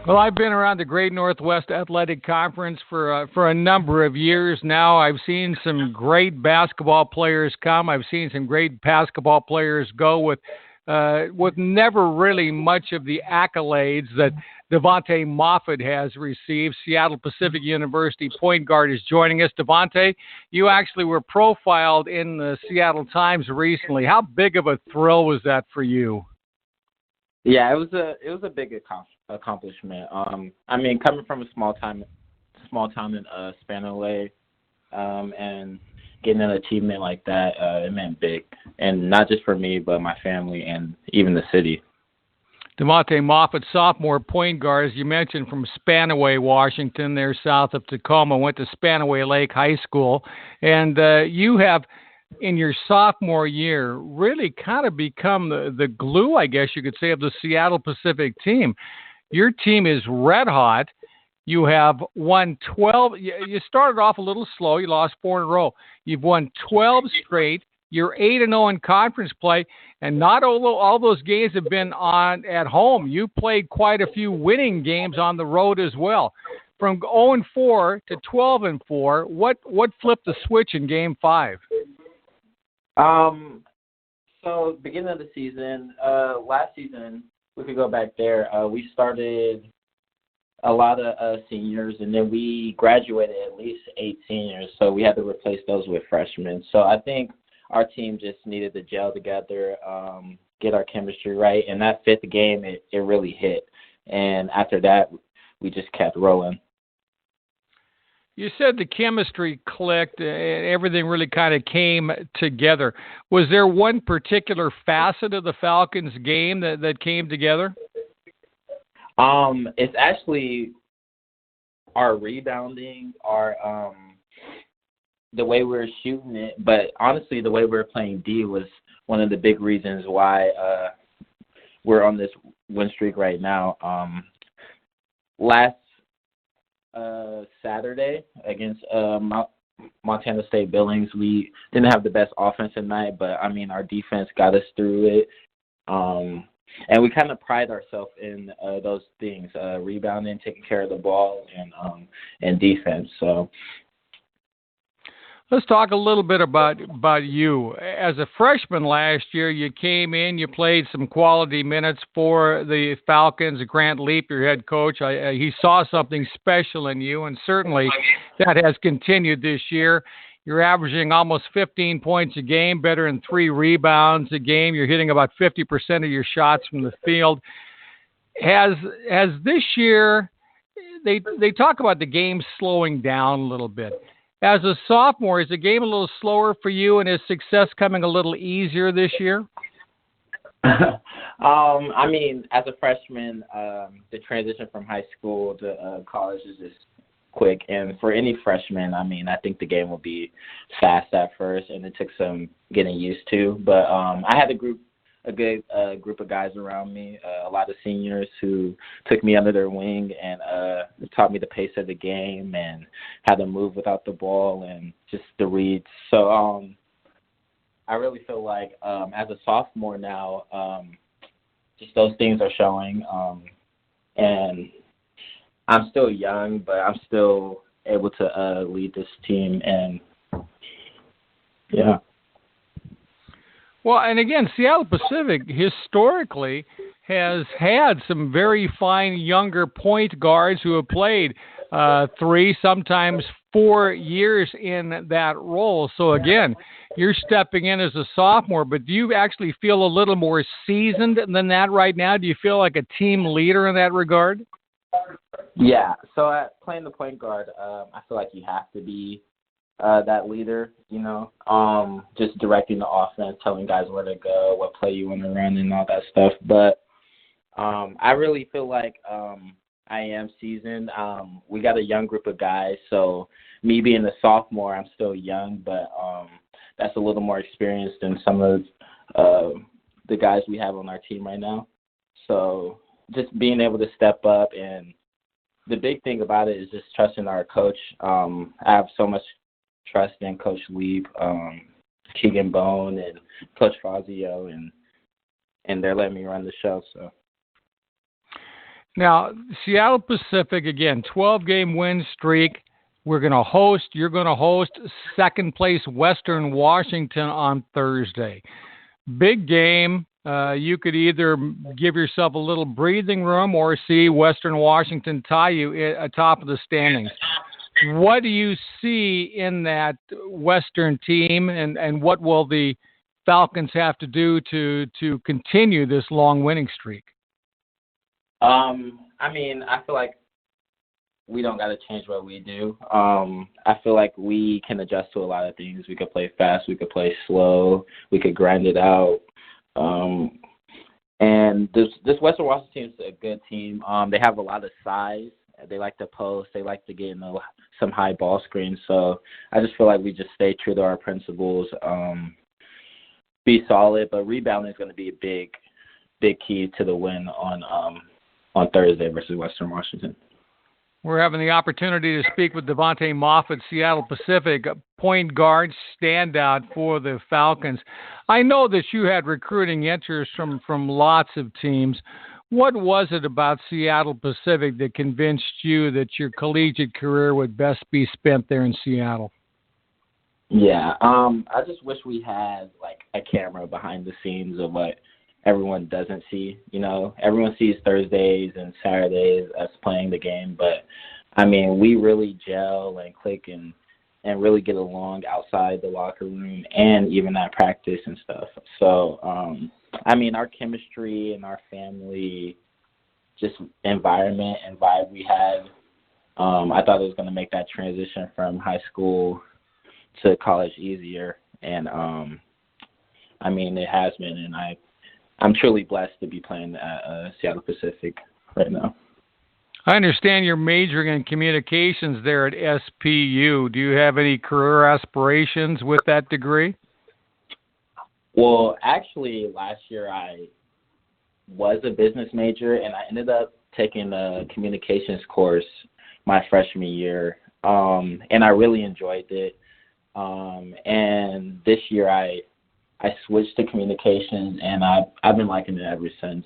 Well, I've been around the Great Northwest Athletic Conference for a number of years now. I've seen some great basketball players come. I've seen some great basketball players go with never really much of the accolades that Divant'e Moffitt has received. Seattle Pacific University point guard is joining us. Divant'e, you actually were profiled in the Seattle Times recently. How big of a thrill was that for you? Yeah, it was a big accomplishment. I mean, coming from a small town in Spanaway, and getting an achievement like that, it meant big, and not just for me, but my family and even the city. Divant'e Moffitt, sophomore point guard, as you mentioned, from Spanaway, Washington, there south of Tacoma, went to Spanaway Lake High School, and you have, in your sophomore year, really kind of become the glue, I guess you could say, of the Seattle Pacific team. Your team is red hot. You have won 12. You started off a little slow. You lost 4 in a row. You've won 12 straight. You're 8-0 in conference play, and not all those games have been on at home. You played quite a few winning games on the road as well. From 0-4 to 12-4, what flipped the switch in Game 5? So beginning of the season, last season, we could go back there. We started a lot of seniors, and then we graduated at least 8 seniors, so we had to replace those with freshmen. So I think our team just needed to gel together, get our chemistry right, and that 5th game, it really hit. And after that, we just kept rolling. You said the chemistry clicked and everything really kind of came together. Was there one particular facet of the Falcons game that came together? It's actually our rebounding, our the way we were shooting it, but honestly, the way we were playing D was one of the big reasons why we're on this win streak right now. Last Saturday against Montana State Billings, we didn't have the best offensive night, but I mean, our defense got us through it. And we kind of pride ourselves in those things, rebounding, taking care of the ball, and defense. So let's talk a little bit about you. As a freshman last year, you came in, you played some quality minutes for the Falcons. Grant Leap, your head coach, he saw something special in you, and certainly that has continued this year. You're averaging almost 15 points a game, better than 3 rebounds a game. You're hitting about 50% of your shots from the field. Has this year, they talk about the game slowing down a little bit. As a sophomore, is the game a little slower for you, and is success coming a little easier this year? I mean, as a freshman, the transition from high school to college is just quick. And for any freshman, I mean, I think the game will be fast at first, and it took some getting used to. But I had a good group of guys around me, a lot of seniors who took me under their wing and taught me the pace of the game and how to move without the ball and just the reads. So I really feel like as a sophomore now, just those things are showing. And I'm still young, but I'm still able to lead this team. And, yeah. Well, and again, Seattle Pacific historically has had some very fine younger point guards who have played 3, sometimes 4 years in that role. So, again, you're stepping in as a sophomore, but do you actually feel a little more seasoned than that right now? Do you feel like a team leader in that regard? Yeah. So playing the point guard, I feel like you have to be that leader, you know, just directing the offense, telling guys where to go, what play you want to run, and all that stuff. But I really feel like I am seasoned. We got a young group of guys, so me being a sophomore, I'm still young, but that's a little more experienced than some of the guys we have on our team right now. So just being able to step up, and the big thing about it is just trusting our coach. I have so much trust in Coach Leap, Keegan Bone, and Coach Fazio, and they're letting me run the show. So Now, Seattle Pacific, again, 12-game win streak. You're going to host second place Western Washington on Thursday. Big game. You could either give yourself a little breathing room or see Western Washington tie you atop of the standings. What do you see in that Western team, and what will the Falcons have to do to continue this long winning streak? I mean, I feel like we don't got to change what we do. I feel like we can adjust to a lot of things. We could play fast. We could play slow. We could grind it out. And this Western Washington team is a good team. They have a lot of size. They like to post. They like to get in some high ball screens. So I just feel like we just stay true to our principles, be solid. But rebounding is going to be a big key to the win on Thursday versus Western Washington. We're having the opportunity to speak with Divant'e Moffitt, Seattle Pacific, point guard standout for the Falcons. I know that you had recruiting interest from lots of teams. What was it about Seattle Pacific that convinced you that your collegiate career would best be spent there in Seattle? Yeah, I just wish we had like a camera behind the scenes of what everyone doesn't see. You know, everyone sees Thursdays and Saturdays us playing the game, but I mean, we really gel and click and really get along outside the locker room and even at practice and stuff. So, I mean, our chemistry and our family, just environment and vibe we had, I thought it was going to make that transition from high school to college easier. And, I mean, it has been, and I'm truly blessed to be playing at Seattle Pacific right now. I understand you're majoring in communications there at SPU. Do you have any career aspirations with that degree? Well, actually, last year I was a business major, and I ended up taking a communications course my freshman year, and I really enjoyed it. And this year I switched to communications, and I've been liking it ever since.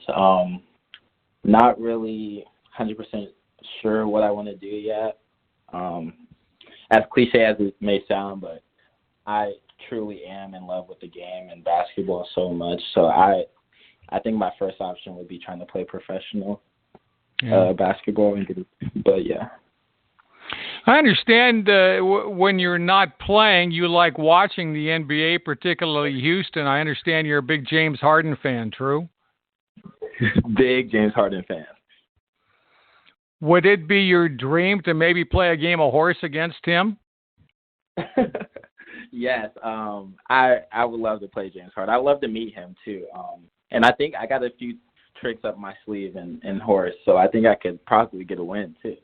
Not really 100% sure what I want to do yet. As cliche as it may sound, but I truly am in love with the game and basketball so much. So I think my first option would be trying to play professional basketball. But yeah. I understand when you're not playing, you like watching the NBA, particularly Houston. I understand you're a big James Hardeen fan, true? Big James Hardeen fan. Would it be your dream to maybe play a game of horse against him? Yes. I would love to play James Hardeen. I'd love to meet him, too. And I think I got a few tricks up my sleeve in horse, so I think I could probably get a win, too.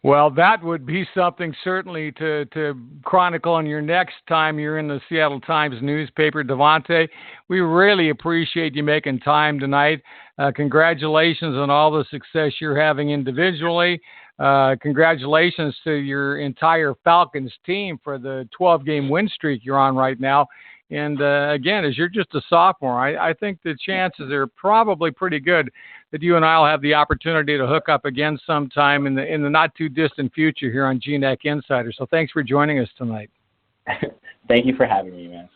Well, that would be something certainly to chronicle on your next time you're in the Seattle Times newspaper. Divant'e, we really appreciate you making time tonight. Congratulations on all the success you're having individually. Congratulations to your entire Falcons team for the 12-game win streak you're on right now. And again, as you're just a sophomore, I think the chances are probably pretty good that you and I will have the opportunity to hook up again sometime in the not too distant future here on GNAC Insider. So thanks for joining us tonight. Thank you for having me, man.